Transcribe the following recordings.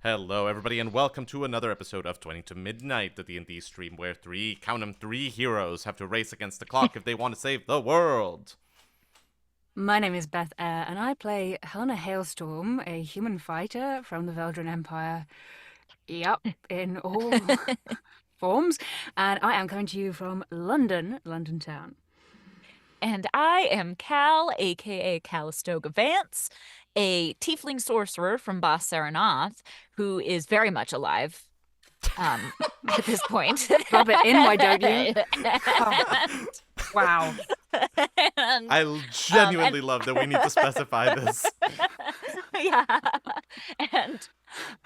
Hello, everybody, and welcome to another episode of 20 to Midnight, the D&D stream where three heroes have to race against the clock if they want to save the world. My name is Beth Eyre, and I play Helena Hailstorm, a human fighter from the Veldran Empire. Yep, in all forms. And I am coming to you from London town. And I am Cal, aka Calistoga Vance, a tiefling sorcerer from Bas Saranath, who is very much alive at this point. Rub it in, why don't you? Oh, wow. And, I genuinely love that we need to specify this. yeah. And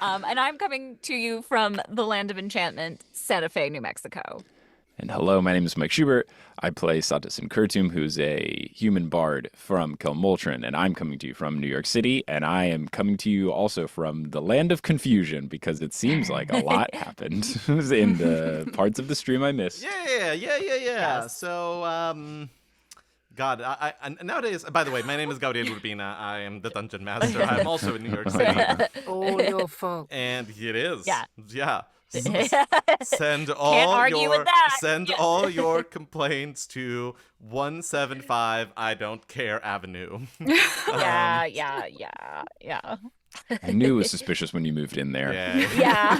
I'm coming to you from the land of enchantment, Santa Fe, New Mexico. And hello, my name is Mike Schubert. I play Satus and Kurtum, who's a human bard from Kilmoltron, and I'm coming to you from New York City, and I am coming to you also from the land of confusion, because it seems like a lot happened in the parts of the stream I missed. Yeah. Yes. So, God, I nowadays, by the way, my name is Gabriel Urbina. I am the dungeon master. I'm also in New York City. All your fault. And it is. Yeah. Send all your complaints to 175 I Don't Care Avenue. Yeah. I knew it was suspicious when you moved in there. Yeah.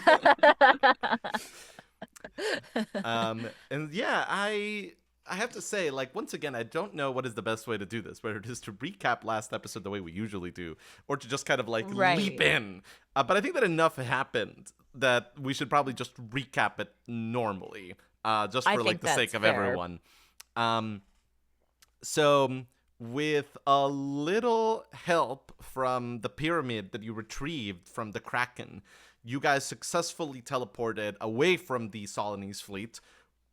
And yeah, I have to say, like, once again, I don't know what is the best way to do this, whether it is to recap last episode the way we usually do, or to just kind of, like, leap in. But I think that enough happened that we should probably just recap it normally, just for, like, the sake of everyone. So, with a little help from the pyramid that you retrieved from the Kraken, you guys successfully teleported away from the Solanese fleet.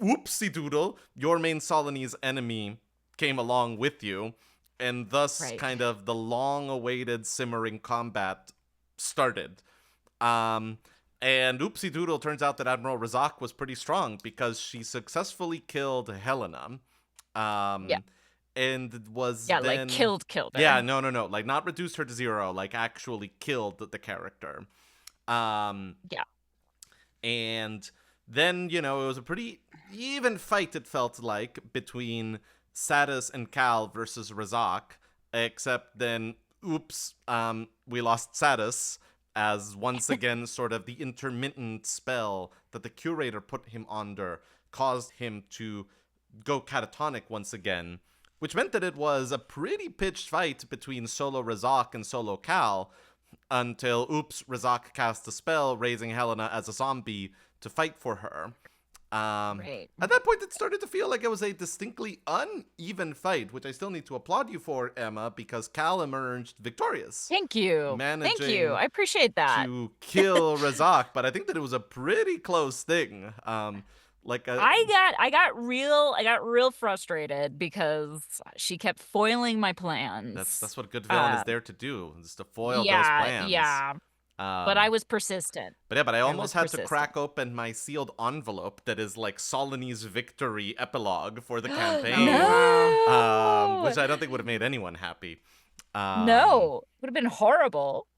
Oopsie doodle, your main Solanese enemy came along with you, and thus kind of the long-awaited simmering combat started. And oopsie doodle, turns out that Admiral Razak was pretty strong because she successfully killed Helena. And was then... like killed her. Yeah, no, like not reduced her to zero, like actually killed the character. And then, it was a pretty even fight, it felt like, between Satus and Cal versus Razak, except then, we lost Satus, as once again sort of the intermittent spell that the curator put him under caused him to go catatonic once again, which meant that it was a pretty pitched fight between solo Razak and solo Cal, until, Razak cast a spell, raising Helena as a zombie to fight for her. At that point, it started to feel like it was a distinctly uneven fight, which I still need to applaud you for, Emma, because Cal emerged victorious. Thank you. I appreciate that. To kill Razak, but I think that it was a pretty close thing. I got real frustrated because she kept foiling my plans. That's what a good villain is there to do, is to foil those plans. Yeah. But I was persistent. But I almost had to crack open my sealed envelope that is like Solanese victory epilogue for the campaign. No! Which I don't think would have made anyone happy. No, would have been horrible.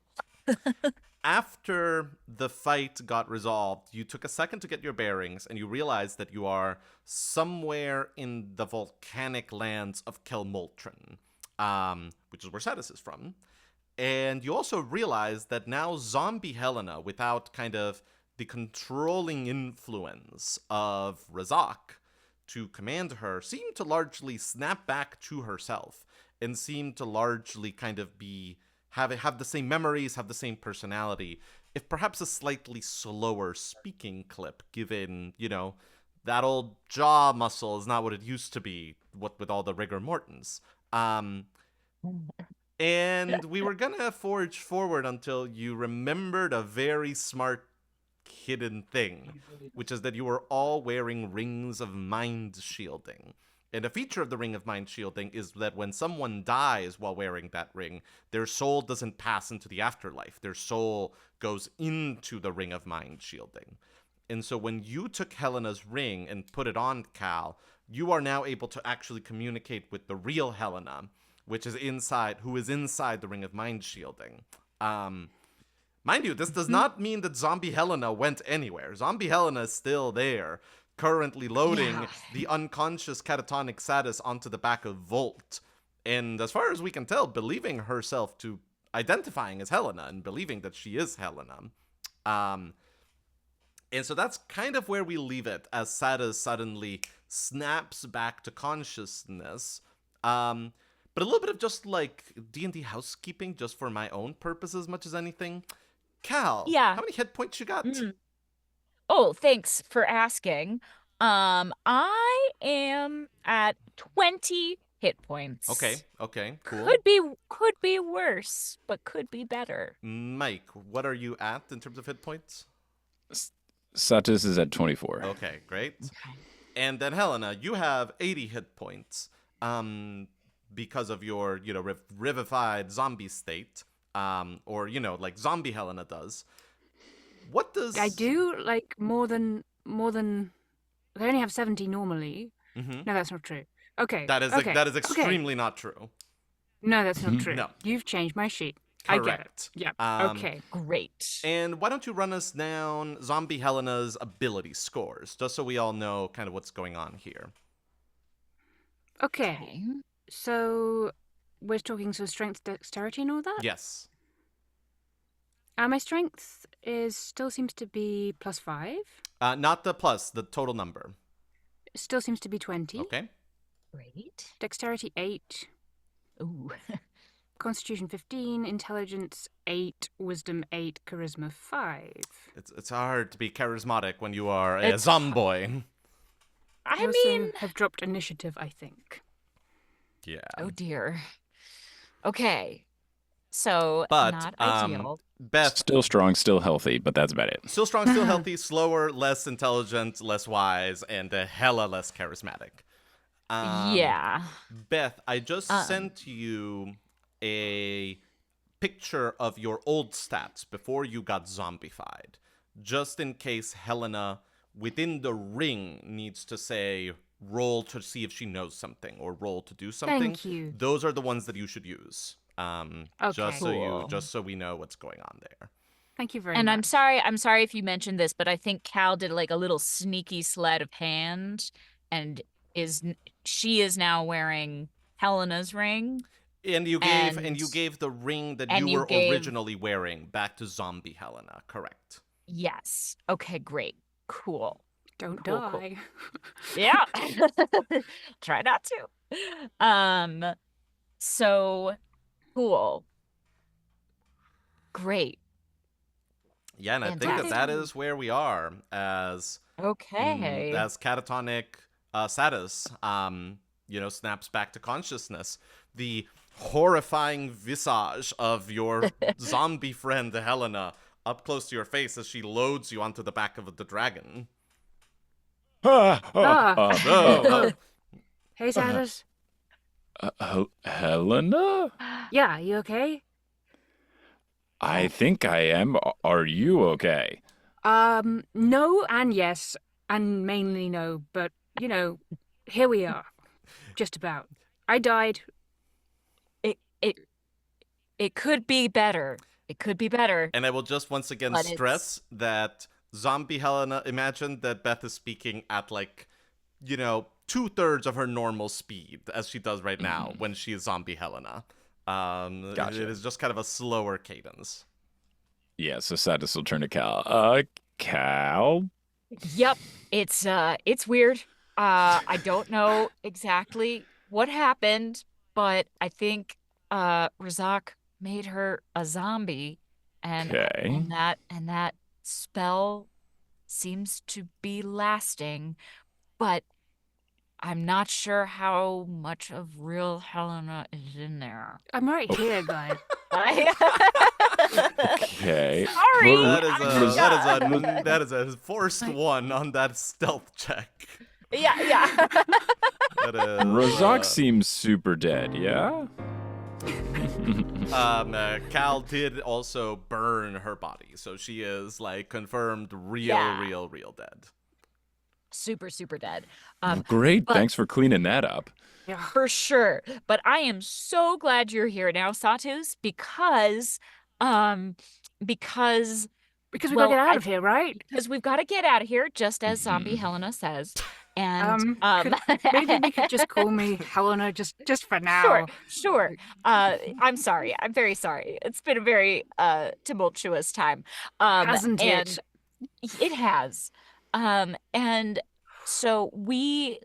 After the fight got resolved, you took a second to get your bearings, and you realized that you are somewhere in the volcanic lands of Kilmoltron, which is where Satus is from. And you also realize that now zombie Helena, without kind of the controlling influence of Razak to command her, seemed to largely snap back to herself and seemed to largely kind of have the same memories, have the same personality, if perhaps a slightly slower speaking clip, given, that old jaw muscle is not what it used to be, what with all the rigor mortens. And we were gonna forge forward until you remembered a very smart hidden thing, which is that you were all wearing rings of mind shielding. And a feature of the ring of mind shielding is that when someone dies while wearing that ring, their soul doesn't pass into the afterlife. Their soul goes into the ring of mind shielding. And so when you took Helena's ring and put it on Cal, you are now able to actually communicate with the real Helena, who is inside the ring of mind shielding. Mind you, this does not mean that Zombie Helena went anywhere. Zombie Helena is still there, currently loading the unconscious catatonic Satus onto the back of Volt. And as far as we can tell, believing herself to identifying as Helena and believing that she is Helena. And so that's kind of where we leave it as Satus suddenly snaps back to consciousness. But a little bit of just like D&D housekeeping just for my own purpose as much as anything. Cal, Yeah. how many hit points you got? Oh, thanks for asking. I am at 20 hit points. Okay, cool. Could be worse, but could be better. Mike, what are you at in terms of hit points? Satus is at 24. Okay, great. And then Helena, you have 80 hit points. Because of your, revivified zombie state. Or, like zombie Helena does. What does... I do, like, more than... I only have 70 normally. Mhm. No, that's not true. Okay. That is extremely not true. No, that's not true. No. You've changed my sheet. I get it. Correct. Yeah. Okay. Great. And why don't you run us down Zombie Helena's ability scores, just so we all know kind of what's going on here. Okay. So, we're talking strength, dexterity, and all that? Yes. My strength still seems to be +5. Not the plus, the total number. Still seems to be 20. Okay. Great. Dexterity 8. Ooh. Constitution 15. Intelligence 8. Wisdom 8. Charisma 5. It's hard to be charismatic when you are a zomboy. I mean, have dropped initiative, I think. Yeah. oh dear. Okay. So, But, not ideal. Beth, Still strong, still healthy, but that's about it. still strong, still healthy, slower, less intelligent, less wise, and a hella less charismatic. Yeah. Beth, I just sent you a picture of your old stats before you got zombified. Just in case Helena, within the ring, needs to say, roll to see if she knows something, or roll to do something. Thank you. Those are the ones that you should use. Just Cool. so we know what's going on there. Thank you very And much. I'm sorry if you mentioned this, but I think Cal did like a little sneaky sleight of hand, and she is now wearing Helena's ring. And you gave the ring that you were originally wearing back to Zombie Helena, correct? Yes. Okay, great. Cool. Don't Cool, die. cool. Yeah. Try not to. So cool. Great. Yeah, and I think Fantastic. that is where we are as Okay. as catatonic Satus snaps back to consciousness. The horrifying visage of your zombie friend Helena up close to your face as she loads you onto the back of the dragon. Ah. Hey, Satus. Helena? Yeah, you okay? I think I am. Are you okay? No and yes, and mainly no, but, here we are. Just about. I died. It could be better. It could be better. And I will just once again But stress that zombie Helena, imagine that Beth is speaking at 2/3 of her normal speed as she does right now when she is zombie Helena. Gotcha. It is just kind of a slower cadence. Yeah, so Satus will turn to Cal. Cal? Yep. It's weird. I don't know exactly what happened, but I think Razak made her a zombie, and Okay. that spell seems to be lasting, but I'm not sure how much of real Helena is in there. I'm right here, guys. Okay. Sorry. That is a forced one on that stealth check. Yeah. That is, Razak seems super dead, yeah? Cal did also burn her body, so she is confirmed real dead. Super, super dead. Great, but- thanks for cleaning that up. Yeah. For sure. But I am so glad you're here now, Satus, because because Because we well, gotta get out of here, right? because we've got to get out of here, just as Zombie Helena says. And Maybe we could just call me Helena just for now. Sure. I'm sorry. I'm very sorry. It's been a very tumultuous time. Hasn't it? It has. And so we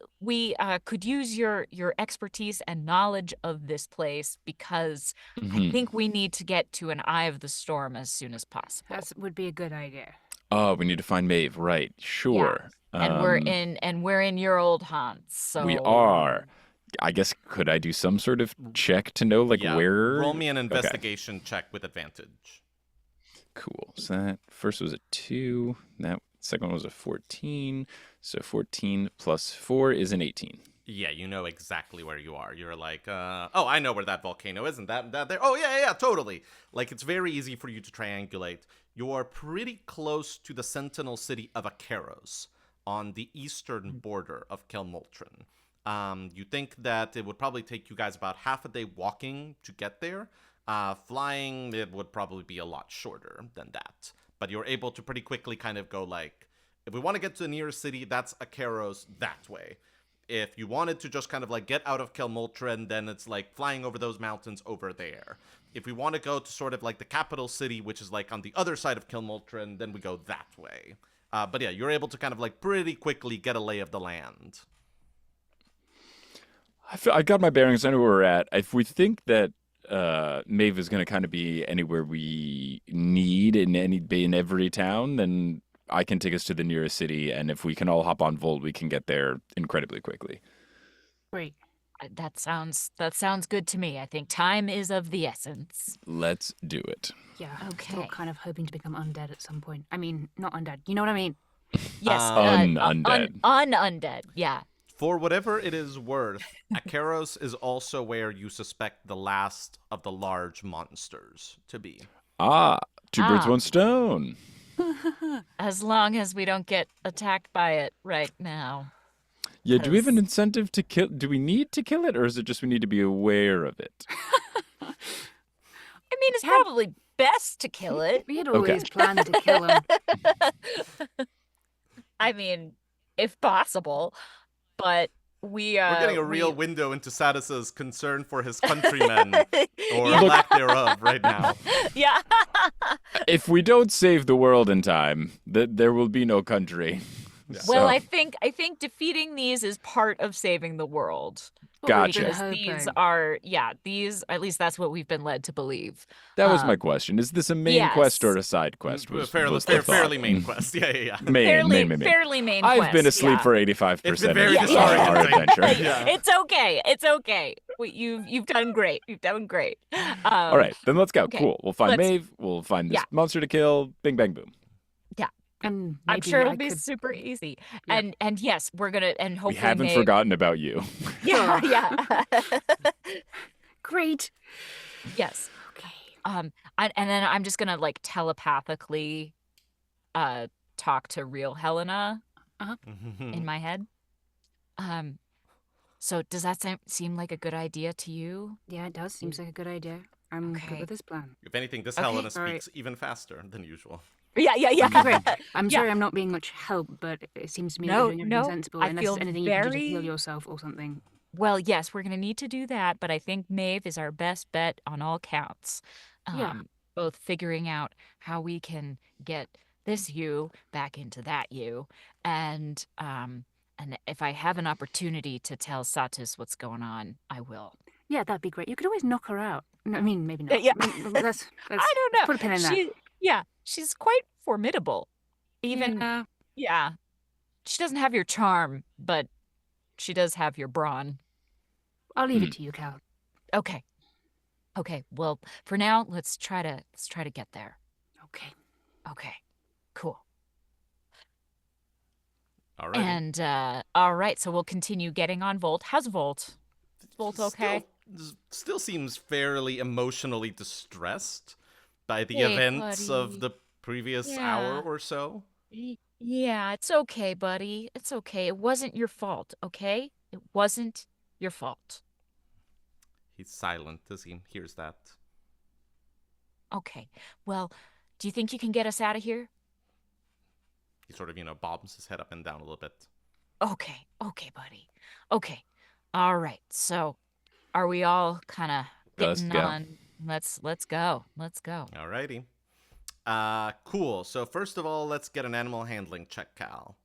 could use your expertise and knowledge of this place because I think we need to get to an eye of the storm as soon as possible. That would be a good idea. Oh, we need to find Maeve. Right. Sure. And we're in your old haunts. So We are. I guess could I do some sort of check to know where? Roll me an investigation check with advantage. Cool. So that first was a 2. That second one was a 14. So 14 plus 4 is an 18. Yeah, you know exactly where you are. You're like, oh, I know where that volcano is. Isn't that there? Oh, yeah, totally. Like, it's very easy for you to triangulate. You are pretty close to the sentinel city of Akeros on the eastern border of Kelmoltron. You think that it would probably take you guys about half a day walking to get there. Flying, it would probably be a lot shorter than that. But you're able to pretty quickly kind of go like, if we want to get to the nearest city, that's Akeros that way. If you wanted to just kind of like get out of Kelmoltron, then it's like flying over those mountains over there. If we want to go to sort of like the capital city, which is like on the other side of Kelmoltron, then we go that way. But yeah, you're able to kind of like pretty quickly get a lay of the land. I got my bearings. I know where we're at. If we think that Maeve is going to kind of be anywhere we need in every town, then I can take us to the nearest city, and if we can all hop on Volt, we can get there incredibly quickly. Great. That sounds good to me. I think time is of the essence. Let's do it. Yeah. Okay. Still kind of hoping to become undead at some point. I mean, not undead. You know what I mean? Yes. Undead. Undead. Yeah. For whatever it is worth, Akeros is also where you suspect the last of the large monsters to be. Two birds, one stone. As long as we don't get attacked by it right now. Yeah, do we have an incentive to kill? Do we need to kill it, or is it just we need to be aware of it? I mean, it's probably best to kill it. We had always planned to kill him. I mean, if possible, but we're getting a real window into Satus's concern for his countrymen, or lack thereof, right now. Yeah. If we don't save the world in time, there will be no country. Yeah. Well, I think defeating these is part of saving the world. Gotcha. Because these are, at least that's what we've been led to believe. That was my question. Is this a main quest or a side quest? Fairly main quest. Yeah. Fairly main quest. I've been asleep for 85% It's been of very our adventure. Yeah. It's okay. You've done great. All right, then let's go. Okay. Cool. We'll find Maeve. We'll find this monster to kill. Bing, bang, boom. And I'm sure it'll be super easy. Yeah. And yes, we're gonna hopefully We haven't forgotten about you. Yeah. Great. Yes. Okay. And then I'm just gonna like telepathically talk to real Helena in my head. So does that seem like a good idea to you? Yeah, it does. Seems like a good idea. I'm good with this plan. If anything, this Okay. Helena speaks even faster than usual. Yeah. Great. I'm sorry I'm not being much help, but it seems to me you're doing everything sensible. I Unless feel there's anything you can do to very- heal yourself or something. Well, yes, we're gonna need to do that, but I think Maeve is our best bet on all counts. Yeah. Both figuring out how we can get this you back into that you, and if I have an opportunity to tell Satus what's going on, I will. Yeah, that'd be great. You could always knock her out. No, I mean, maybe not. Yeah. Let's I don't know. put a pin in that. She's quite formidable. Even she doesn't have your charm, but she does have your brawn. I'll leave it to you, Cal. Okay. Well, for now, let's try to get there. Okay. Cool. All right. And all right, so we'll continue getting on Volt. How's Volt? Is Volt okay? Still seems fairly emotionally distressed by the events of the previous hour or so. Yeah, it's okay, buddy. It's okay. It wasn't your fault, okay? It wasn't your fault. He's silent as he hears that. Okay. Well, Do you think you can get us out of here? He sort of, bobs his head up and down a little bit. Okay, buddy. Okay. All right. So, are we all kind of Let's getting go. on? Let's go. Let's go. Alrighty. Cool. So first of all, let's get an animal handling check, Cal.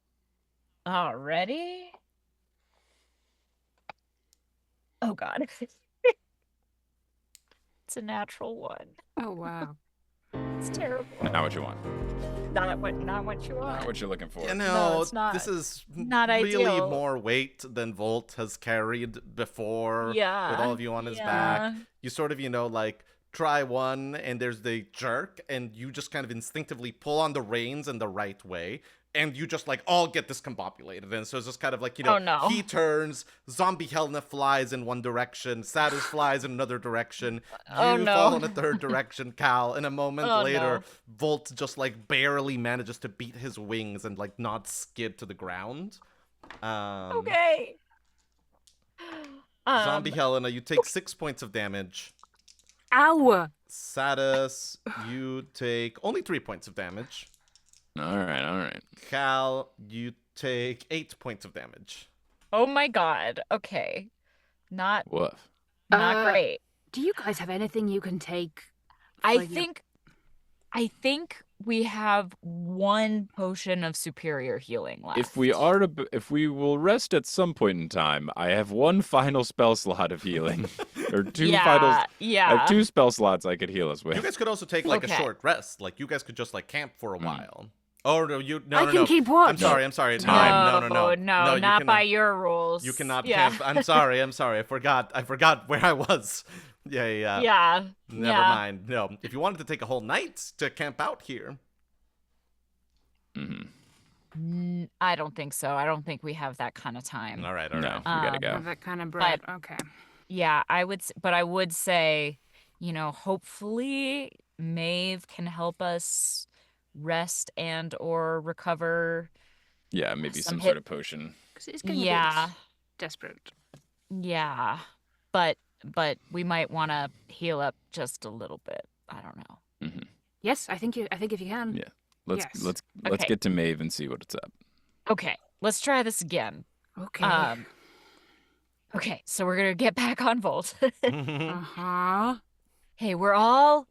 Already? Oh God. It's a natural one. Oh, wow. It's terrible. Not what you want. Not what you Not want. what you're looking for. No, it's not. This is Not really ideal. more weight than Volt has carried before Yeah. with all of you on his back. You sort of, try one and there's the jerk and you just kind of instinctively pull on the reins in the right way and you just all get discombobulated. And so it's just kind of Oh, no. he turns, zombie Helena flies in one direction, Satus flies in another direction, Oh, you no. fall in a third direction, Cal, and a moment Oh, later, no. Volt just barely manages to beat his wings and not skid to the ground. Okay. Zombie Helena, you take 6 points of damage. Ow! Satus, you take only 3 points of damage. All right. Cal, you take 8 points of damage. Oh my God. Okay. Not Woof. great. Do you guys have anything you can take? I think we have one potion of superior healing left. If we will rest at some point in time, I have one final spell slot of healing, or two final. I have 2 spell slots I could heal us with. You guys could also take a Okay. short rest. You guys could just camp for a while. Oh no, I can keep watch. I'm sorry. Time. No, you not by cannot- your rules. You cannot Yeah. camp. I'm sorry. I forgot where I was. Yeah. Yeah. Never mind. No, if you wanted to take a whole night to camp out here. I don't think so. I don't think we have that kind of time. All right. No, we gotta go. Have that kind of bread. But- Okay. Yeah, I would say, hopefully Maeve can help us rest and or recover. Yeah, maybe Some some sort of potion. Because it's getting a Yeah. bit desperate. Yeah. But we might want to heal up just a little bit. I don't know. Yes, I think if you can. Yeah. Let's Okay. get to Maeve and see what's up. Okay, let's try this again. Okay. Okay, so we're gonna get back on Volt. Uh-huh. Hey, we're all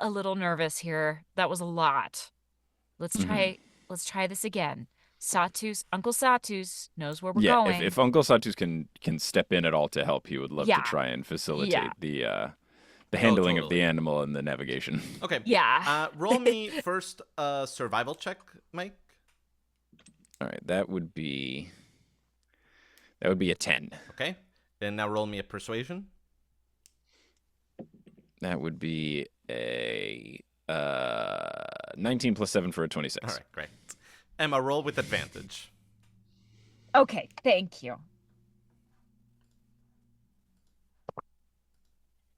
a little nervous here. That was a lot. Let's try this again. Uncle Satus knows where we're Yeah, going. if Uncle Satus can step in at all to help, he would love Yeah. to try and facilitate Yeah. the handling of totally. the animal and the navigation. Okay. Yeah. Roll me first a survival check, Mike. All right, that would be a 10. Okay. And now roll me a persuasion. That would be a 19 plus 7 for a 26. All right, great. Emma, roll with advantage. Okay, thank you.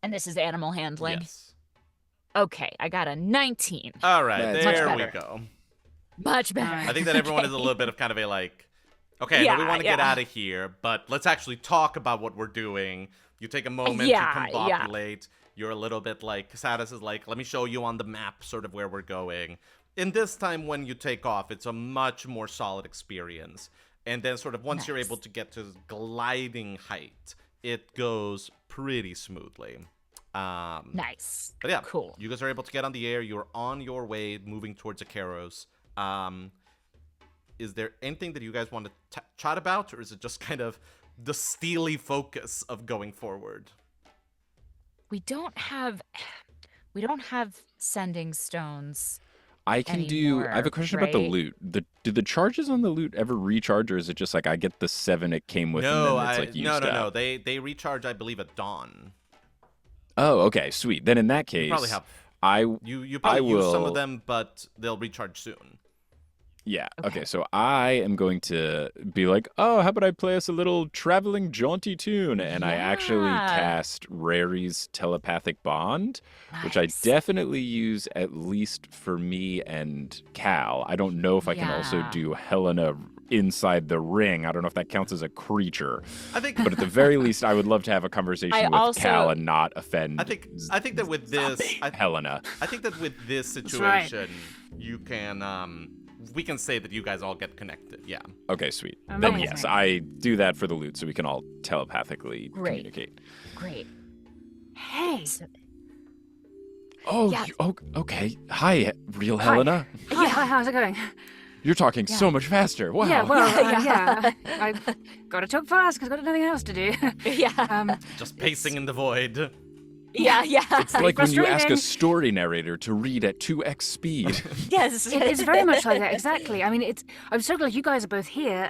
And this is animal handling. Yes. Okay, I got a 19. All right, That's there much we better. go. Much better. I think that everyone is a little bit of kind of a okay, I know we Yeah, want to get yeah. out of here, but let's actually talk about what we're doing. You take a moment Yeah, to yeah. combobulate. You're a little bit Satus is let me show you on the map sort of where we're going. And this time when you take off, it's a much more solid experience. And then sort of once you're Nice. able to get to gliding height, it goes pretty smoothly. Nice. But yeah, Cool. You guys are able to get on the air. You're on your way, moving towards Akeros. Is there anything that you guys want to chat about, or is it just kind of the steely focus of going forward? We don't have sending stones. I have a Anymore, question about the right? loot. Do the charges on the loot ever recharge, or is it just I get the 7 it came with No, and then it's used no. up? They recharge, I believe, at dawn. Oh, okay, sweet. Then in that case, You probably have. I You probably use some will- of them, but they'll recharge soon. Yeah. Okay. Okay. So I am going to be oh, how about I play us a little traveling jaunty tune? And I actually Yeah. cast Rary's telepathic bond, which I Nice. definitely use at least for me and Cal. I don't know if I can also Yeah. do Helena inside the ring. I don't know if that counts as a creature, I think but at the very least, I would love to have a conversation with Cal and not offend. I think that with this, Helena. I think that with this right. situation, you can we can say that you guys all get connected. Yeah. Okay, sweet. Then Amazing. yes, I do that for the loot, so we can all telepathically Great. communicate. Great. Hey. Oh, Yeah. okay. Hi, real Helena. Hi, how's it going? You're talking so much faster. Wow. Yeah, well, Yeah. I've got to talk fast because I've got nothing else to do. Yeah. Just pacing in the void. Yeah. It's like when you ask a frustrating. story narrator to read at 2x speed. Yes. It's very much like that, exactly. I mean, I'm so glad you guys are both here.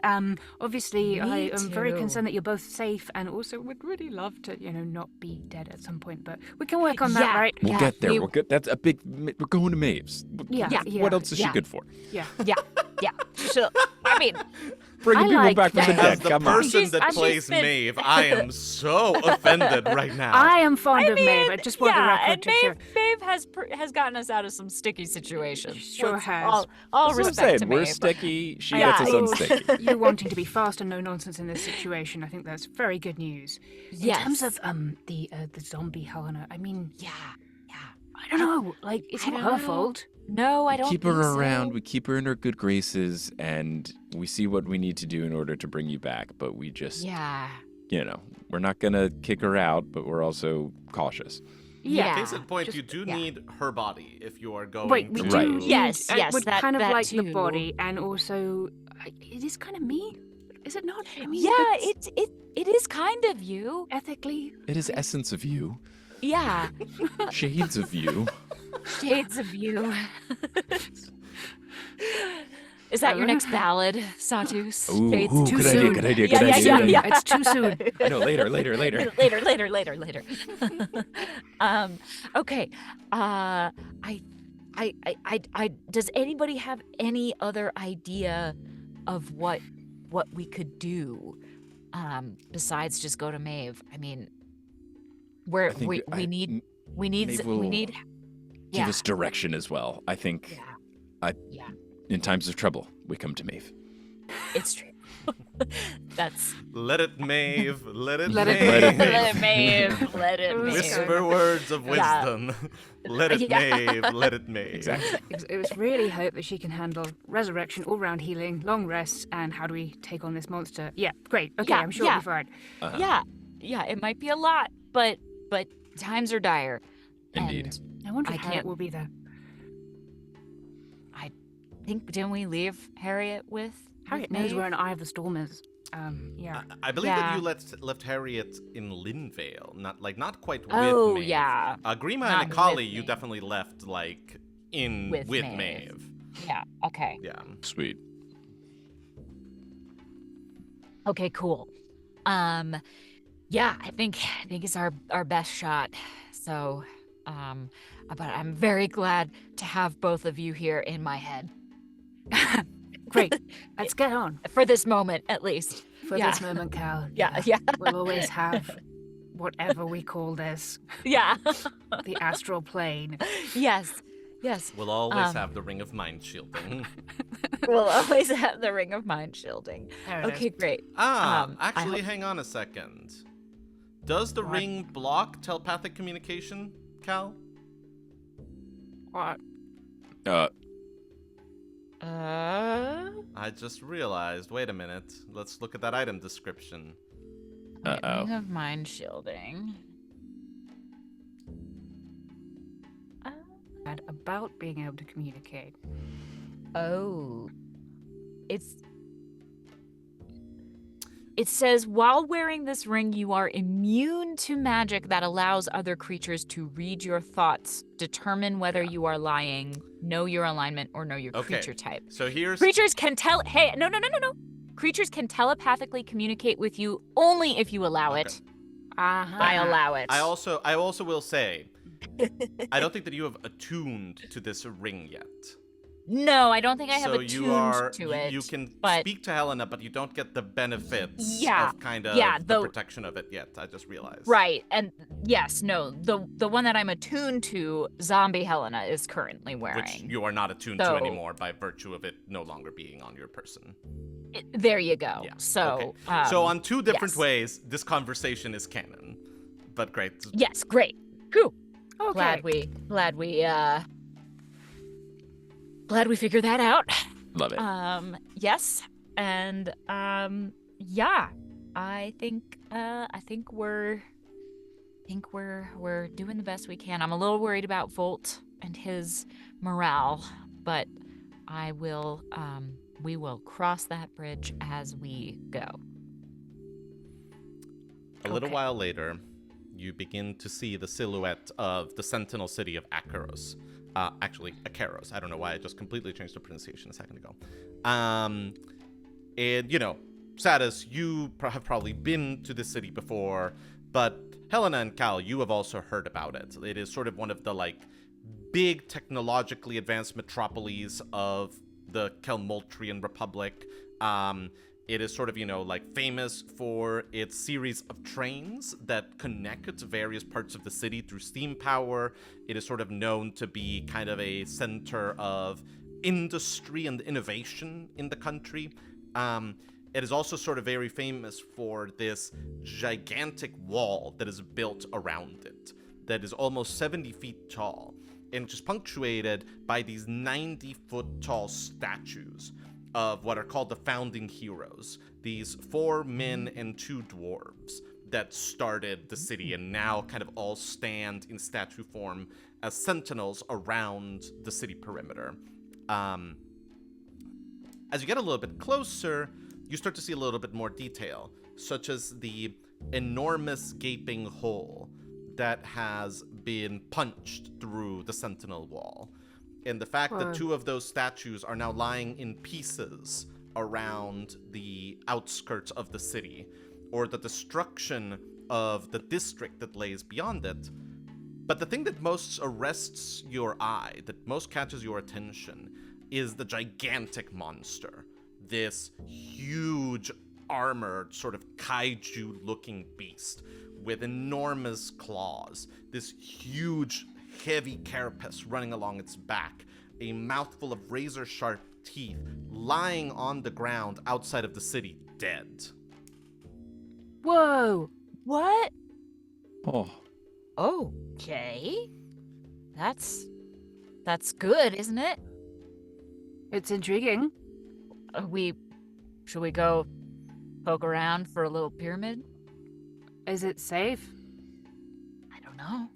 Obviously, I Me am very too. concerned that you're both safe, and also would really love to, not be dead at some point. But we can work on that, Yeah. right? We'll get there. We'll get. That's a big. We're going to Maeve's. Yeah. What else is she Yeah. good for? Yeah. Yeah. So, I mean, Bringing I people like back from the that. dead. As the Come on. person She's- that she's plays been- Maeve, I am so offended right now. I am fond of Maeve. I just want the record and to show. Maeve has gotten us out of some sticky situations. Sure Let's- has. All That's what I'm respect saying. to We're Maeve. sticky. She Yeah. gets us unsticky. You wanting to be fast and no nonsense in this situation, I think that's very good news. In Yes. terms of the zombie Helena, I mean, Yeah. I don't know. Like, it's I not don't her know. fault. No, I don't Keep her think so. around. We keep her in her good graces, and we see what we need to do in order to bring you back. But we just, Yeah. we're not gonna kick her out, but we're also cautious. Yeah. Case in point, Just- you do yeah. need her body if you are going Wait, we to. do. Right. need- Yes, yes, would that- kind of that like the too. body, and also, it is kind of me. Is it not? I mean, Yeah, it's it is kind of you. ethically. It is essence of you, Yeah. shades of you. Shades of you. Is that your next ballad, Satus? Ooh, Shades ooh, too good soon. idea, good idea, Yeah, good yeah, idea. yeah, yeah. It's too soon. I know, later. later. Okay. I does anybody have any other idea of what we could do besides just go to Maeve? I mean, I think we need Maeve will give Give us direction as well. I think in times of trouble, we come to Maeve. it's true. That's Let it Maeve, let it Let it Maeve. Let it let it Maeve. Let it Maeve. Whisper words of Yeah. wisdom. Let it Yeah. Maeve, let it Maeve. Exactly. It was really hope that she can handle resurrection, all-round healing, long rests, and how do we take on this monster? Yeah, great. Okay, Yeah, I'm sure yeah. it'll be fine. Yeah, it might be a lot, but times are dire. Indeed. And I wonder I if Harriet can't- will be there. I think didn't we leave Harriet with Harriet with knows Maeve? where an Eye of the Storm is. Yeah. I believe that Yeah. you left Harriet in Linvale, not quite with Oh, Maeve. yeah. Grima Not and Akali, with you Maeve. definitely left with With Maeve. Maeve. Yeah. Okay. Yeah. Sweet. Okay. Cool. Yeah. I think it's our best shot. So, but I'm very glad to have both of you here in my head Great. Let's get on. for this moment, at least. For Yeah. this moment, Cal. Yeah. We'll always have whatever we call this, Yeah. the astral plane. Yes. We'll always Um, have the ring of mind shielding. We'll always have the ring of mind shielding. There it is. Okay. Great. I Actually, hope- hang on a second. Does the What? ring block telepathic communication, Cal? What? I just realized. Wait a minute. Let's look at that item description. Wait, Uh-oh. ring of mind shielding. And about being able to communicate. Oh. It says, while wearing this ring, you are immune to magic that allows other creatures to read your thoughts, determine whether you are lying, know your alignment, or know your Okay. creature type. So here's Creatures can tell. Hey, no. Creatures can telepathically communicate with you only if you allow Okay. it. Uh-huh. I allow it. I also will say, I don't think that you have attuned to this ring yet. No, I don't think I have So attuned to it. you can but speak to Helena, but you don't get the benefits Yeah, of kind of yeah, the protection of it yet. I just realized. right, and yes, no, the one that I'm attuned to, Zombie Helena, is currently wearing. Which you are not attuned to anymore by virtue of it no longer being on your person. There you go. Yeah. So, okay. So on two different yes. ways, this conversation is canon. But great. Yes, great. Whew. Okay. Glad we figured that out. Love it. Yes, and yeah, I think we're doing the best we can. I'm a little worried about Volt and his morale, but we will cross that bridge as we go. A little while later, you begin to see the silhouette of the sentinel city of Akeros. Actually, Akeros. I don't know why I just completely changed the pronunciation a second ago. And, Satus, you have probably been to this city before, but Helena and Cal, you have also heard about it. It is sort of one of the, big technologically advanced metropolises of the Kelmoltrian Republic. It is sort of, famous for its series of trains that connect various parts of the city through steam power. It is sort of known to be kind of a center of industry and innovation in the country. It is also sort of very famous for this gigantic wall that is built around it, that is almost 70 feet tall, and which is punctuated by these 90-foot tall statues of what are called the founding heroes, these 4 men and 2 dwarves that started the city and now kind of all stand in statue form as sentinels around the city perimeter. As you get a little bit closer, you start to see a little bit more detail, such as the enormous gaping hole that has been punched through the sentinel wall. And the fact that 2 of those statues are now lying in pieces around the outskirts of the city, or the destruction of the district that lays beyond it. But the thing that most arrests your eye, that most catches your attention, is the gigantic monster. This huge armored sort of kaiju-looking beast with enormous claws, this huge heavy carapace running along its back, a mouthful of razor-sharp teeth, lying on the ground outside of the city, dead. Whoa! What? Oh. Okay. That's good, isn't it? It's intriguing. Should we go poke around for a little pyramid? Is it safe? I don't know.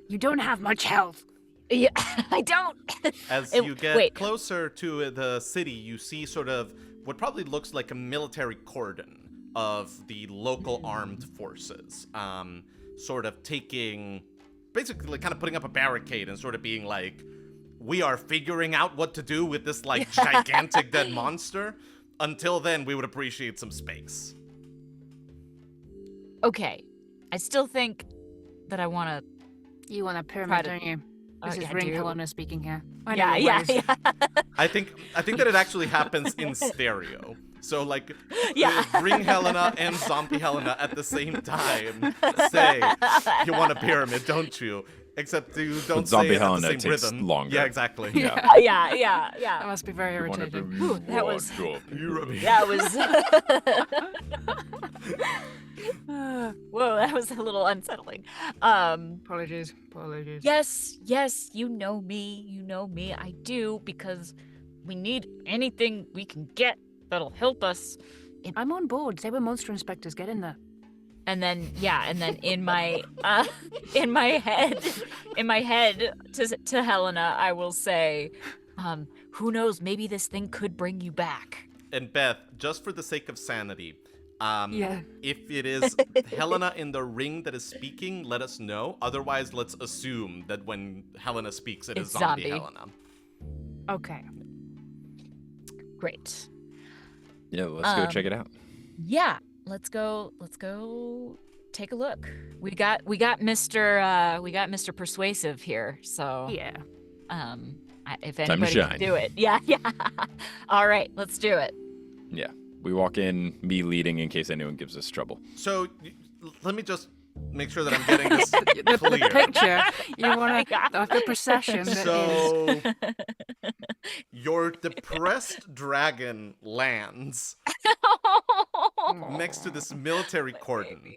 You don't have much health. Yeah, I don't. As you get closer to the city, you see sort of what probably looks like a military cordon of the local armed forces, sort of basically kind of putting up a barricade and sort of being like, we are figuring out what to do with this gigantic dead monster. Until then, we would appreciate some space. Okay. I still think that I want to... You want a pyramid, don't you? This is Ring Helena speaking here. Yeah. I think that it actually happens in stereo. So, yeah. Ring Helena and Zombie Helena at the same time say, you want a pyramid, don't you? Except you don't say it at the same rhythm. Longer. Yeah, exactly. Yeah. That must be very irritating. That was... Whoa, that was a little unsettling. Apologies. Yes, you know me. I do, because we need anything we can get that'll help us. I'm on board. Say we're monster inspectors. Get in there. And then in my head to Helena, I will say, who knows, maybe this thing could bring you back. And Beth, just for the sake of sanity, if it is Helena in the ring that is speaking, let us know. Otherwise, let's assume that when Helena speaks, it's zombie Helena. Okay. Great. Yeah, let's go check it out. Yeah, let's go take a look. We got Mr. Persuasive here, so yeah. If Time to anybody can shine. do it. Yeah. All right, let's do it. Yeah. We walk in, me leading in case anyone gives us trouble. So let me just make sure that I'm getting this The clear. picture. You want to like a procession that is. So your depressed dragon lands next to this military cordon.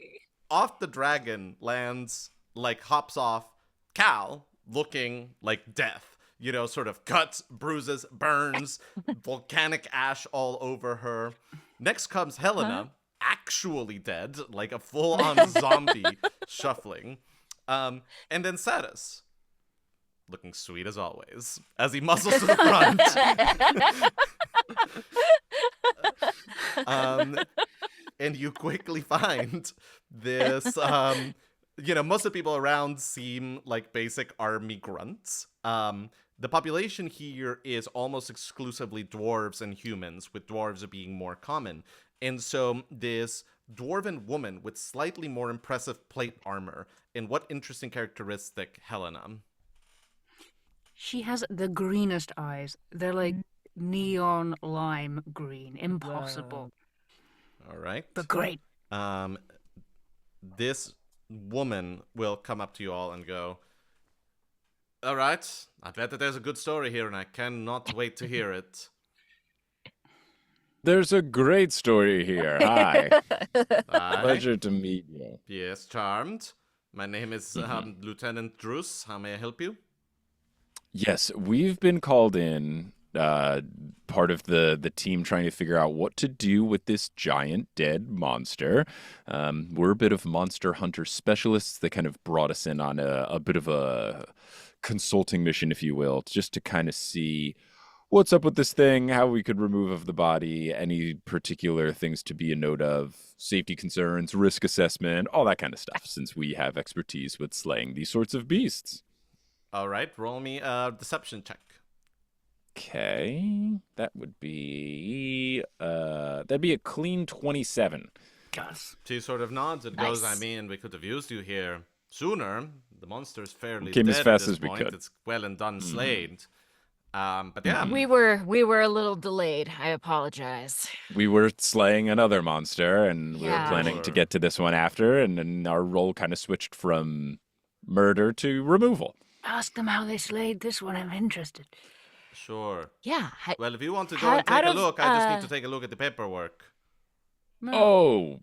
Off the dragon lands, like hops off, Cal, looking like death. You know, sort of cuts, bruises, burns, volcanic ash all over her. Next comes Helena, actually dead, like a full-on zombie shuffling. And then Satus, looking sweet as always, as he muscles to the front. And you quickly find this, most of the people around seem like basic army grunts. The population here is almost exclusively dwarves and humans, with dwarves being more common. And so this dwarven woman with slightly more impressive plate armor. And what interesting characteristic, Helena? She has the greenest eyes. They're like neon lime green. Impossible. All right. But great. This woman will come up to you all and go, all right, I bet that there's a good story here, and I cannot wait to hear it. There's a great story here. Hi. Hi. Pleasure to meet you. Yes, charmed. My name is Lieutenant Druce. How may I help you? Yes, we've been called in, part of the team trying to figure out what to do with this giant dead monster. We're a bit of monster hunter specialists that kind of brought us in on a bit of a consulting mission, if you will, just to kind of see what's up with this thing, how we could remove of the body, any particular things to be a note of, safety concerns, risk assessment, all that kind of stuff, since we have expertise with slaying these sorts of beasts. All right, roll me a deception check. Okay, that would be that'd be a clean 27. Yes. She sort of nods and goes, I mean, we could have used you here sooner. The monster's fairly Came dead as fast at this as we point. could. It's well and done slayed. But yeah. We were a little delayed. I apologize. We were slaying another monster, and we were Yeah. planning to get to this one after, and then our role kind of switched from murder to removal. Ask them how they slayed this one. I'm interested. Sure. Yeah. Well, if you want to go How- and take out a of, look, I just need to take a look at the paperwork. No. Oh,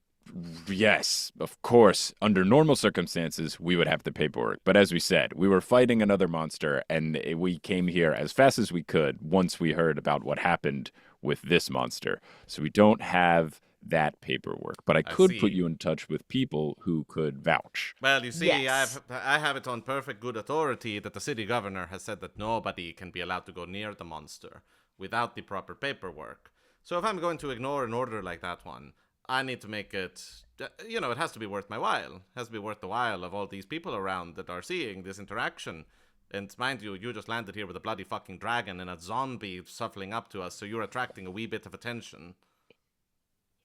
yes, of course. Under normal circumstances, we would have the paperwork. But as we said, we were fighting another monster, and we came here as fast as we could once we heard about what happened with this monster. So we don't have that paperwork. But I could put see. you in touch with people who could vouch. Well, you see, Yes. I have it on perfect good authority that the city governor has said that nobody can be allowed to go near the monster without the proper paperwork. So if I'm going to ignore an order like that one, I need to make it, it has to be worth my while. It has to be worth the while of all these people around that are seeing this interaction. And mind you, you just landed here with a bloody fucking dragon and a zombie shuffling up to us, so you're attracting a wee bit of attention.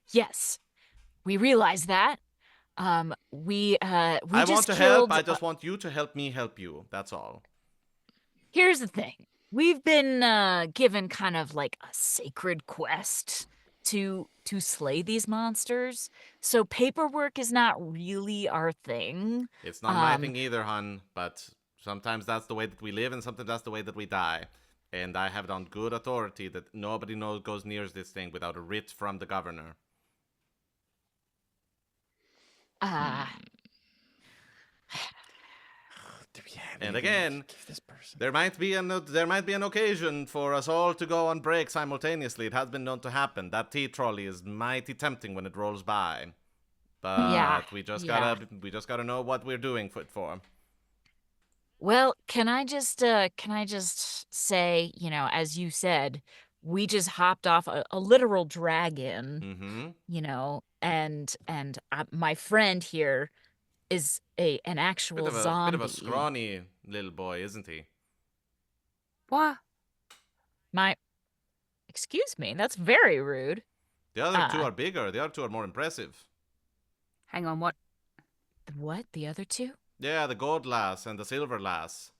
Yes, we realize that. We I just want to killed. help, I just want you to help me help you. That's all. Here's the thing: we've been given kind of like a sacred quest to slay these monsters. So paperwork is not really our thing. It's not my thing either, hun, but sometimes that's the way that we live and sometimes that's the way that we die. And I have it on good authority that nobody goes near this thing without a writ from the governor. And again, there might be an occasion for us all to go on break simultaneously. It has been known to happen. That tea trolley is mighty tempting when it rolls by, but Yeah, we just yeah. gotta know what we're doing it for. Well, can I just say, as you said, we just hopped off a literal dragon, Mm-hmm. and my friend here is an actual Bit zombie. of a scrawny little boy, isn't he? What? Excuse me, that's very rude. The other two are bigger. The other two are more impressive. Hang on, what? What? The other two? Yeah, the gold lass and the silver lass.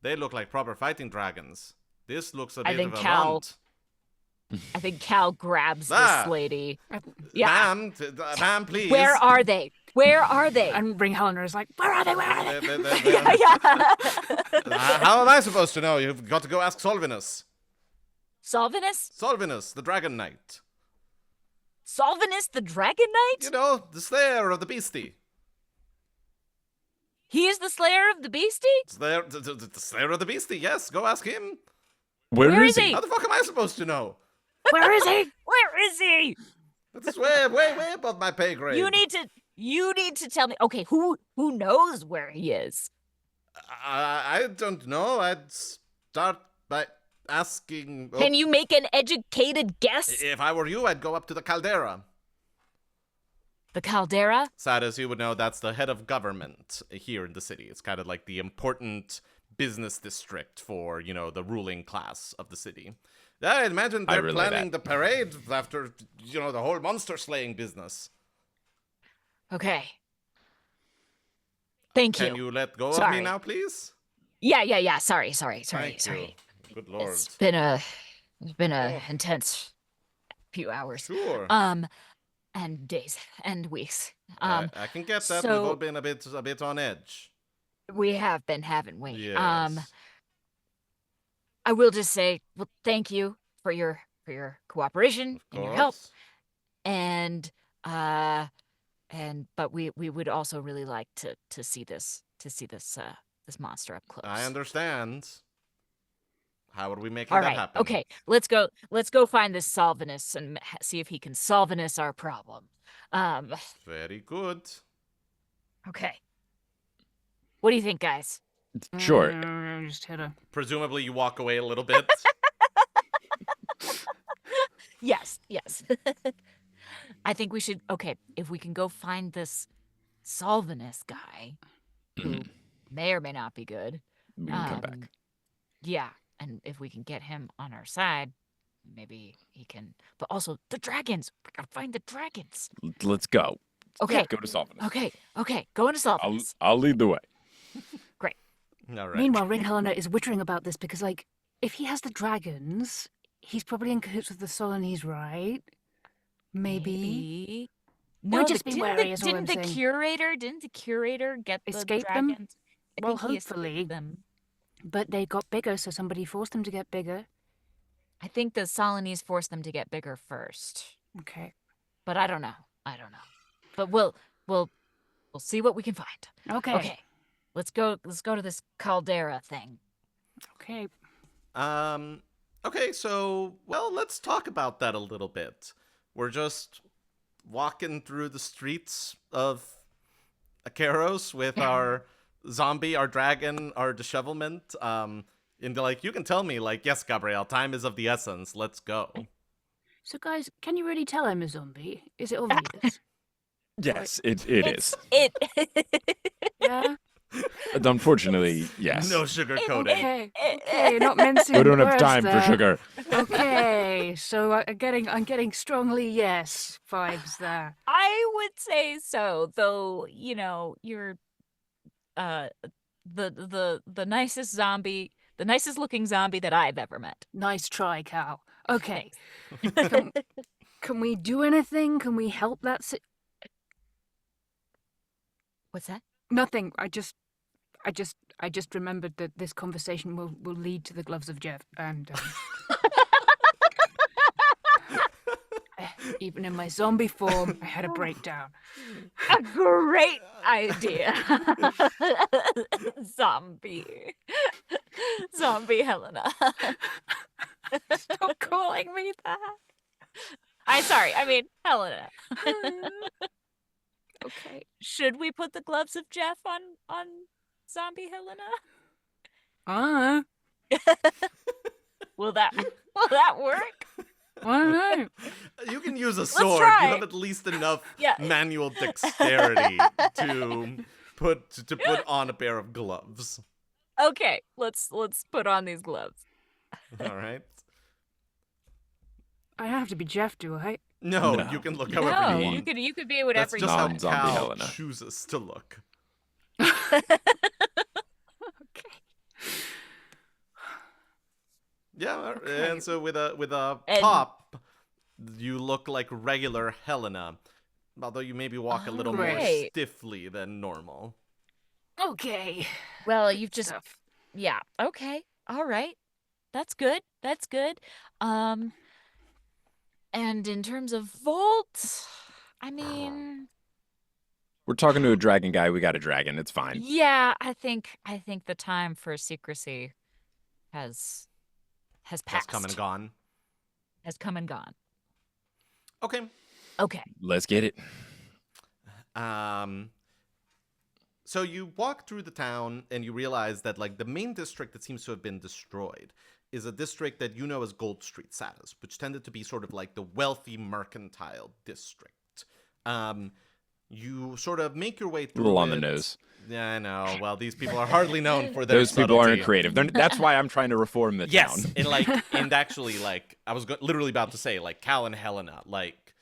They look like proper fighting dragons. This looks a I bit think of a Cal- runt. I think Cal grabs Ah. this lady. Yeah. Ma'am, please. Where are they? Where are they? And Ring Helena is like, where are they? Where are they? How am I supposed to know? You've got to go ask Solvinus. Solvinus? Solvinus, the Dragon Knight. Solvinus the Dragon Knight? You know, the slayer of the beastie. He is the slayer of the beastie? The slayer of the beastie, yes. Go ask him. Where is he? How the fuck am I supposed to know? Where is he? Where is he? That's way above my pay grade. You need to tell me. Okay, who knows where he is? I don't know. I'd start by asking... Can you make an educated guess? If I were you, I'd go up to the caldera. The caldera? Satus, you would know that's the head of government here in the city. It's kind of like the important business district for, you know, the ruling class of the city. I imagine they're planning the parade after, you know, the whole monster slaying business. Okay. Thank you. Can you let go of me now, please? Yeah. Sorry. Thank you. Good lord. It's been a intense few hours. Sure. And days and weeks. I can get that. so- We've all been a bit on edge. We have been, haven't we? Yes. I will just say, well, thank you for your cooperation and your help. Course. But we would also really like to see this monster up close. I understand. How are we making All that right. happen? Okay. Let's go find this Solvinus and see if he can Solvinus our problem. Very good. Okay. What do you think, guys? Sure. Just hit a... Presumably you walk away a little bit. Yes. I think we should. Okay, if we can go find this Solvinus guy, who may or may not be good. We can come back. Yeah, and if we can get him on our side, maybe he can. But also the dragons. We gotta find the dragons. Let's go. Okay. Go to Solvinus. Okay. Go into Solvinus. I'll lead the way. Great. All right. Meanwhile, Ring Helena is wittering about this because, like, if he has the dragons, he's probably in cahoots with the Solonese, right? Maybe. No, just be wary is all didn't I'm the saying. curator get the Escape them? dragons? I Well, think he hopefully. escaped them. But they got bigger, so somebody forced them to get bigger. I think the Solonese forced them to get bigger first. Okay. But I don't know. But we'll see what we can find. Okay. Okay. Let's go to this caldera thing. Okay. Okay, so, well, let's talk about that a little bit. We're just walking through the streets of Akeros with our zombie, our dragon, our dishevelment. And like, you can tell me, like, yes, Gabriel, time is of the essence. Let's go. So, guys, can you really tell I'm a zombie? Is it obvious? Yes, it is. It Yeah? Unfortunately, yes. No sugarcoating. Okay, not mincing We don't have words time there. for sugar. Okay, so I'm getting strongly yes vibes there. I would say so, though, you know, you're the nicest zombie, the nicest looking zombie that I've ever met. Nice try, Cal. Okay, can we do anything? Can we help that? What's that? Nothing. I just remembered that this conversation will lead to the gloves of Jeff, and even in my zombie form, I had a breakdown. A great idea. Zombie Helena. Stop calling me that. I mean Helena. Okay. Should we put the gloves of Jeff on zombie Helena? Will that work? I don't know. You can use a sword. try. You have at least enough Yeah. manual dexterity to put on a pair of gloves. Okay, let's put on these gloves. All right. I have to be Jeff, do I? No, No. you can look No, however you want. you could be That's whatever just you how want. Non-zombie Cal Helena. chooses to look. Okay. Yeah, Okay. and so with a And- top, you look like regular Helena, although you maybe walk a little more Alright. stiffly than normal. Okay. Well, Good you've just stuff. yeah. Okay. All right. That's good. That's good. And in terms of Volt, I mean, We're talking to a dragon guy. We got a dragon. It's fine. yeah, I think the time for secrecy has Has passed. come and gone. Has come and gone. Okay. Okay. Let's get it. So you walk through the town and you realize that like the main district that seems to have been destroyed is a district that you know as Gold Street Satus, which tended to be sort of like the wealthy mercantile district. You sort of make your way A through little on the it. nose. Yeah, I know. Well, these people are hardly known for their Those people aren't subtlety. creative. That's why I'm trying to reform the Yes, town. and actually, like I was literally about to say, like Cal and Helena, like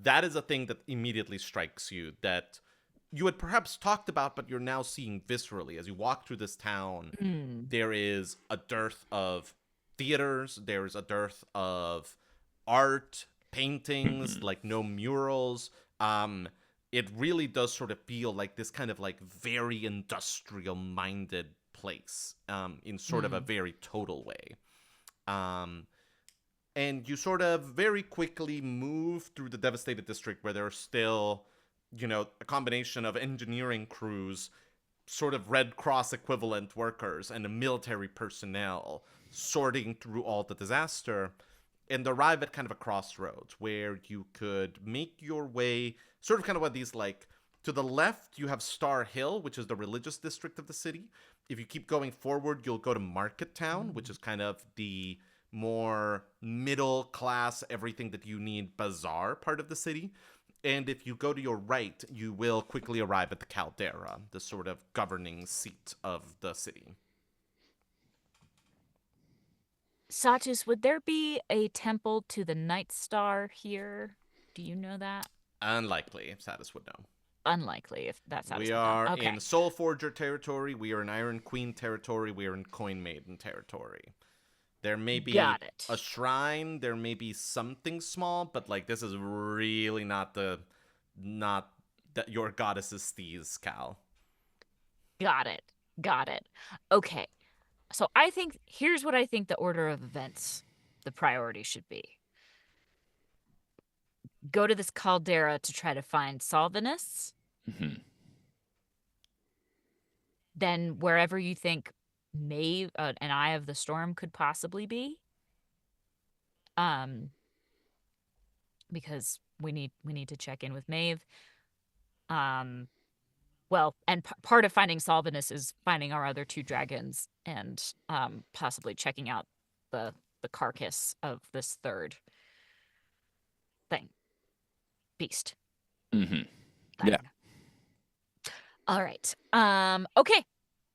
that is a thing that immediately strikes you that you had perhaps talked about, but you're now seeing viscerally as you walk through this town. There is a dearth of theaters. There's a dearth of art, paintings, like no murals. It really does sort of feel like this kind of like very industrial minded place in sort of a very total way. And you sort of very quickly move through the devastated district where there are still, you know, a combination of engineering crews, sort of Red Cross equivalent workers, and the military personnel sorting through all the disaster, and arrive at kind of a crossroads where you could make your way sort of kind of what these like to the left you have Star Hill, which is the religious district of the city. If you keep going forward, you'll go to Market Town, which is kind of the more middle class, everything that you need bazaar part of the city. And if you go to your right, you will quickly arrive at the Caldera, the sort of governing seat of the city. Satus, would there be a temple to the Night Star here? Do you know that? Unlikely, Satus would know. Unlikely, if that's Satus We would know. are Okay. in Soul Forger territory. We are in Iron Queen territory. We are in Coin Maiden territory. There may be Got it. a shrine. There may be something small, but like this is really not your goddess's steez, Cal. Got it. Got it. Okay. So here's what I think the order of events, the priority should be. Go to this caldera to try to find Solvinus. Mhm. Then wherever you think an Eye of the Storm could possibly be. Because we need to check in with Maeve. Well, and part of finding Solvinus is finding our other two dragons and possibly checking out the carcass of this third beast. Mhm. Thing. Yeah. All right. Okay.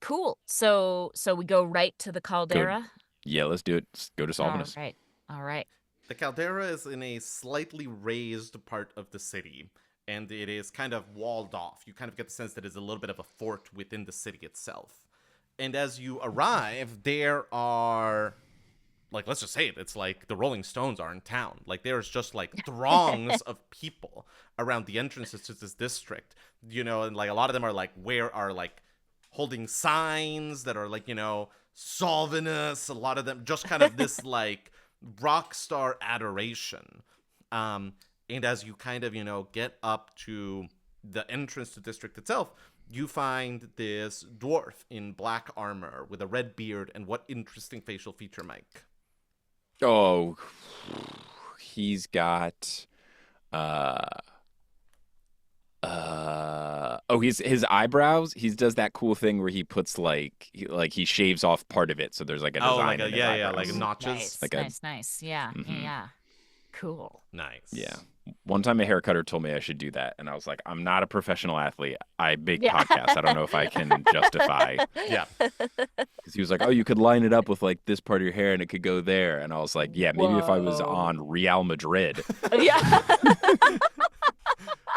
Cool. So we go right to the caldera. Yeah, let's do it. Let's go to Solvinus. All right. The caldera is in a slightly raised part of the city, and it is kind of walled off. You kind of get the sense that it's a little bit of a fort within the city itself. And as you arrive, there are, like, let's just say it, it's like the Rolling Stones are in town. Like, there's just, like, throngs of people around the entrances to this district. You know, and, like, a lot of them are, like, holding signs that are, like, you know, Solvinus. A lot of them just kind of this, like, rock star adoration. And as you kind of, you know, get up to the entrance to the district itself, you find this dwarf in black armor with a red beard and what interesting facial feature, Mike? Oh, he's got his eyebrows. He does that cool thing where he puts he shaves off part of it, so there's like a design. like in his eyebrows. like notches. Nice. Like a- nice. Yeah. Mhm. Yeah. Cool. Nice. Yeah. One time a haircutter told me I should do that, and I was like, I'm not a professional athlete. I make Yeah. podcasts. I don't know if I can justify. Yeah. Because he was like, oh, you could line it up with like this part of your hair, and it could go there. And I was like, yeah, maybe if I was Whoa. on Real Madrid. Yeah.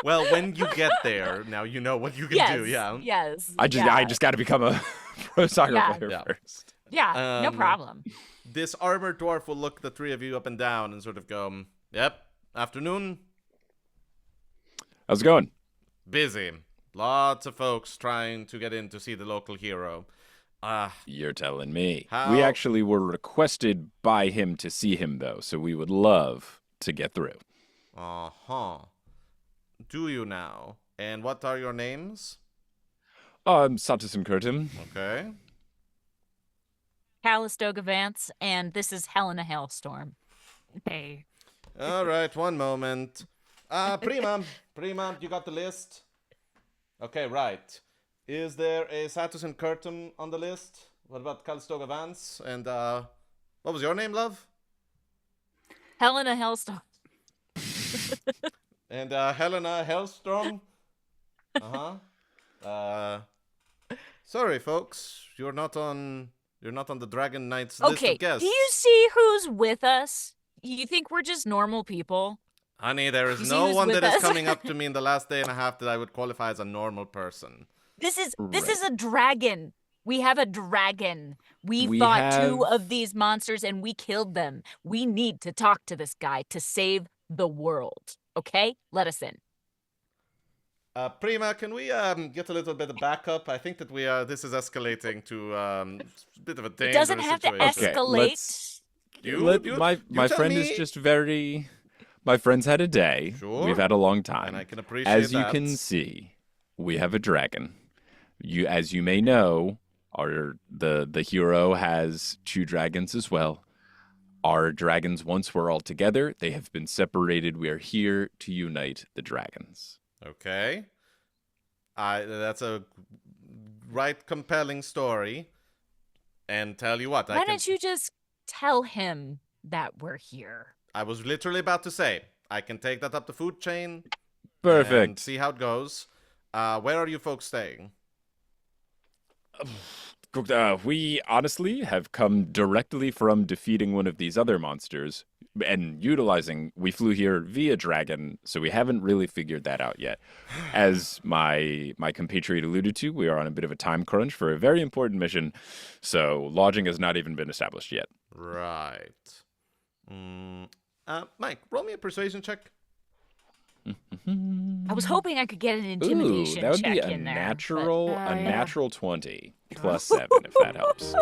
Well, when you get there, now you know what you can do. Yeah. Yes. I just got to become a pro soccer Yeah. player Yeah. first. Yeah, no Um, problem. This armored dwarf will look the three of you up and down and sort of go, "Yep, afternoon, How's it going? busy. Lots of folks trying to get in to see the local hero. You're telling me. How- We actually were requested by him to see him, though, so we would love to get through. Uh-huh. Do you now? And what are your names? Satus and Kurtum. Okay. Calistoga Vance, and this is Helena Hailstorm. Hey. All right, one moment. Prima, you got the list? Okay, right. Is there a Satus and Curtum on the list? What about Calistoga Vance? And, what was your name, love? Helena Hailstorm. And, Helena Hellstrom? Sorry, folks. You're not on the Dragon Knight's list Okay, of guests. do you see who's with us? You think we're just normal people? Honey, there You is see no who's one with that is us? coming up to me in the last day and a half that I would qualify as a normal person. This is Right. a dragon. We have a dragon. We We fought two have- of these monsters and we killed them. We need to talk to this guy to save the world. Okay? Let us in. Prima, can we get a little bit of backup? I think that this is escalating to a bit of a It dangerous doesn't have to situation. Okay, escalate. let's- You my tell friend me. is just very. My friend's had a day. Sure. We've had a long time. And I can appreciate As you that. can see, we have a dragon. As you may know, the hero has two dragons as well. Our dragons once were all together. They have been separated. We are here to unite the dragons. Okay. That's a right compelling story. And tell you what, Why don't you just tell him that we're here? I was literally about to say, I can take that up the food chain and Perfect. see how it goes. Where are you folks staying? We honestly have come directly from defeating one of these other monsters and we flew here via dragon, so we haven't really figured that out yet. As my compatriot alluded to, we are on a bit of a time crunch for a very important mission, so lodging has not even been established yet. Right. Mike, roll me a persuasion check. I was hoping I could get an intimidation that would check be a in there. natural 20 plus 7 if that helps.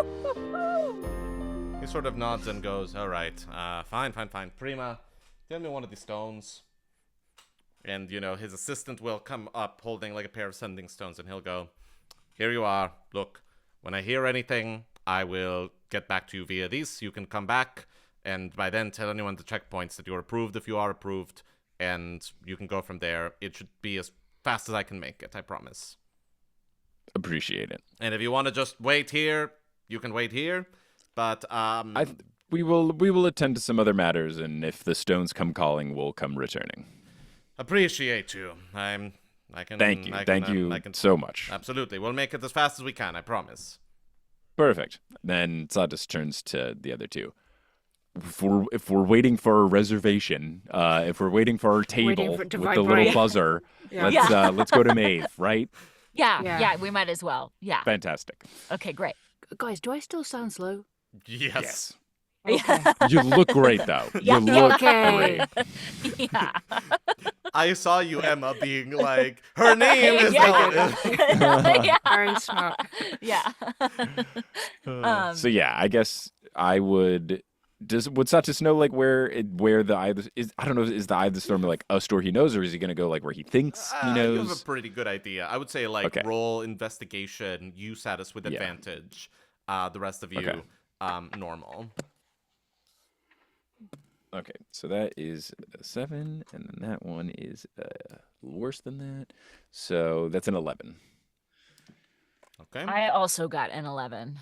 He sort of nods and goes, all right, fine. Prima, tell me one of the stones. And, his assistant will come up holding like a pair of sending stones, and he'll go, here you are. Look, when I hear anything, I will get back to you via these. You can come back, and by then tell anyone at the checkpoints that you're approved if you are approved, and you can go from there. It should be as fast as I can make it, I promise. Appreciate it. And if you want to just wait here, you can wait here. But We will attend to some other matters, and if the stones come calling, we'll come returning. appreciate you. I can. Thank you. Thank you I can, so much. Absolutely, we'll make it as fast as we can. I promise. Perfect. Then Satus turns to the other two. If we're waiting for a reservation, if we're waiting for our table for it with to the little vibrate. buzzer, Yeah. let's go to Maeve, right? Yeah, we might as well. Yeah. Fantastic. Okay, great. Guys, do I still sound slow? Yes. Okay. You look great, though. Yeah. You look Okay. great. Yeah. I saw you, Emma, being like, her name is. Yeah. Very smart. Yeah. So yeah, I guess I would. Would Satus know like where the eye of the, is? I don't know. Is the eye of the storm like a store he knows, or is he gonna go like where he thinks he You have knows? a pretty good idea. I would say like Okay. roll investigation. You Satus with Yeah. advantage. The rest of you, Okay. normal. Okay, so that is a 7, and then that one is worse than that. So that's an 11. Okay. I also got an 11.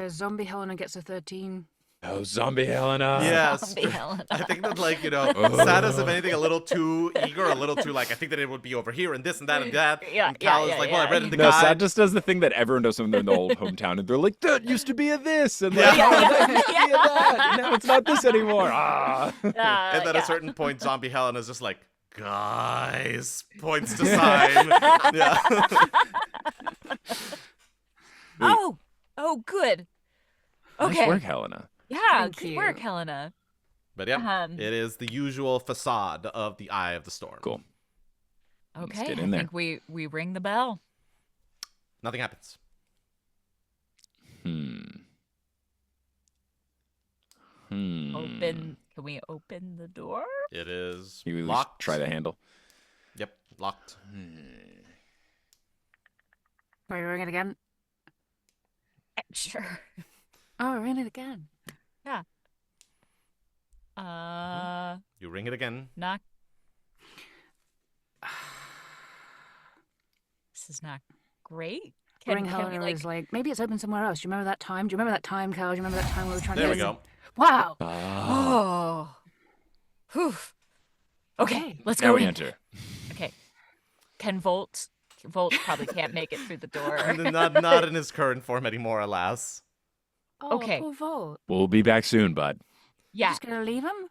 Zombie Helena gets a 13. Oh, zombie Helena! Yes. Zombie Helena. I think that, like, Satus, if anything, a little too eager, a little too, like, I think that it would be over here and this and that and that. Yeah, and Cal yeah, is like, yeah, well, I yeah. read in the No, guide. Sat just does the thing that everyone does when they're in the old hometown, and they're like, "That used to be a this," and like, Yeah. "Oh, that used to be a that, and now it's not this anymore." Ah. And then at a certain point, Zombie Helen is just like, guys, points to sign. Yeah. Oh, good. Okay. Nice work, Helena. Yeah, Thank good you. work, Helena. But yeah, Um, it is the usual facade of the Eye of the Storm. Cool. Let's Okay, get I in there. think we ring the bell. Nothing happens. Can we open the door? It is You locked. try the handle. Yep, locked. Wait, ring it again. Sure. Oh, ring it again. Yeah. You ring it again. Knock. This is not great. Ring Can Helena we, is like, maybe it's open somewhere else. Do you remember that time? Do you remember that time, Cal? Do you remember that time we were trying There to... we go. Wow. Oh. Whew. Okay, let's Now go we in. enter. Okay. Can Volt probably can't make it through the door. not in his current form anymore, alas. Oh, Okay. poor Volt. We'll be back soon, bud. Yeah. Just gonna leave him?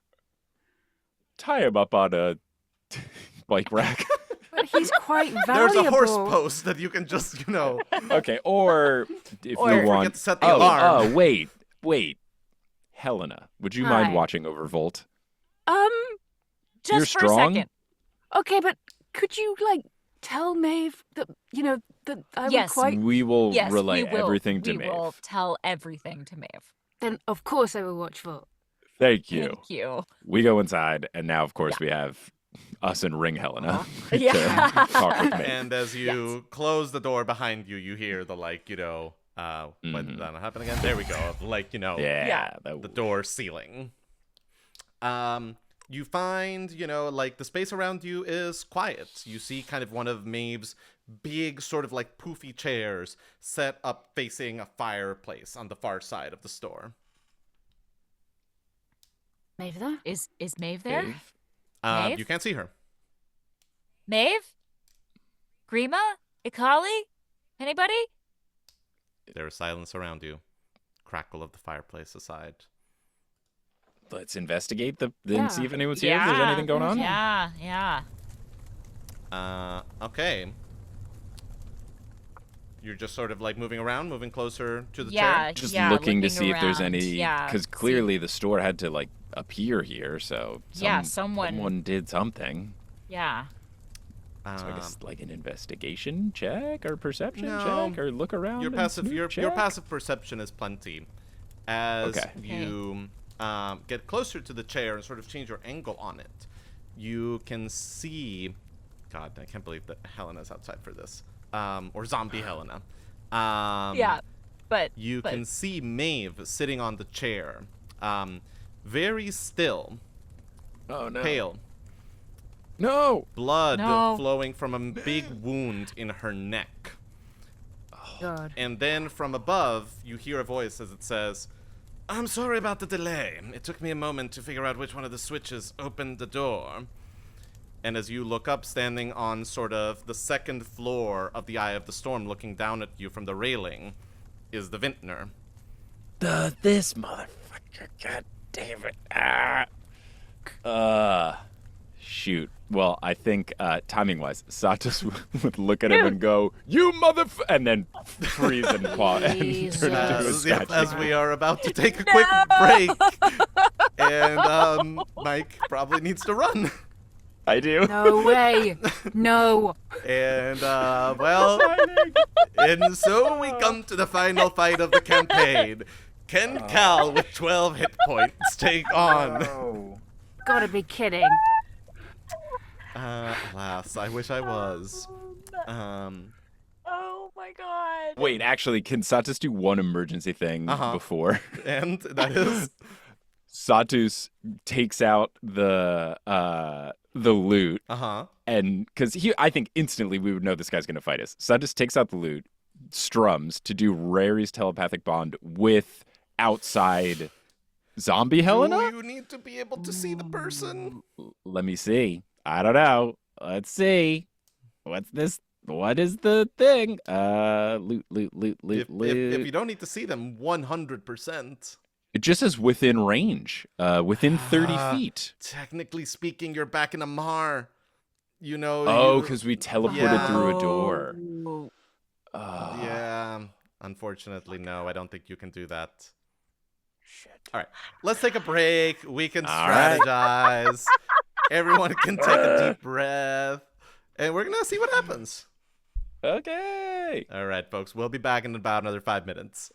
Tie him up on a bike rack. But he's quite There's valuable. a horse post that you can just, Okay, or if Or- you Don't want. forget to set the alarm. Wait. Helena, would you mind Hi. watching over Volt? Just You're for strong? a second. Okay, but could you, tell Maeve that, that I Yes. would quite... We will Yes, relay we will. everything to we Maeve. will tell everything to Maeve. Then, of course, I will watch Volt. Thank you. Thank you. We go inside, and now, of course, we have us and Ring Helena to Yeah. talk with Maeve. And as you close the door behind you, you hear the, when did that happen again? There we go. Yeah. The door ceiling. You find, the space around you is quiet. You see kind of one of Maeve's big sort of poofy chairs set up facing a fireplace on the far side of the store. Maeve there? Is Maeve there? Maeve? Maeve? You can't see her. Maeve? Grima? Ikali? Anybody? There is silence around you. Crackle of the fireplace aside. Let's investigate and Yeah. see if anyone's here, if there's anything going on. Yeah. Okay. You're just sort of moving around, moving closer to the Yeah. chair? Just Yeah, looking to looking see if there's around. any, Yeah, because see- clearly the store had to appear here, so someone did something. Yeah. So I guess an investigation check or perception No. check or look around. Your and passive snoop your check? passive perception is plenty. As Okay. you get closer to the chair and sort of change your angle on it, you can see. God, I can't believe that Helena's outside for this. Or zombie Helena. Yeah. But You can see Maeve sitting on the chair, very still, Oh no! pale, No! blood No. flowing from a big wound in her neck. God. And then from above, you hear a voice as it says, "I'm sorry about the delay. It took me a moment to figure out which one of the switches opened the door." And as you look up, standing on sort of the second floor of the Eye of the Storm, looking down at you from the railing, is the vintner. This motherfucker! God damn it! Shoot. Well, I think timing-wise, Satus would look at him and go, "You and then freeze and pause and turn into a statue. As we are about to take a quick break, and Mike probably needs to run. I do. No way. No. And, and so we come to the final fight of the campaign. Can Cal, with 12 hit points, take on? Gotta be kidding. Alas, I wish I was. oh my god. Wait, actually, can Satus do one emergency thing before? And that is? Satus takes out the loot, and because I think instantly we would know this guy's gonna fight us. Satus takes out the loot, strums to do Rary's telepathic bond with outside zombie Helena. Do you need to be able to see the person? Let me see. I don't know. Let's see. What's this? What is the thing? Loot. If you don't need to see them, 100%. It just says within range, within 30 feet. Technically speaking, you're back in a Mar. You know. Oh, because we teleported Yeah. through a door. Oh. Yeah. Unfortunately, no. I don't think you can do that. All right, let's take a break. We can All right. strategize. Everyone can take a deep breath, and we're gonna see what happens. Okay. All right, folks, we'll be back in about another 5 minutes.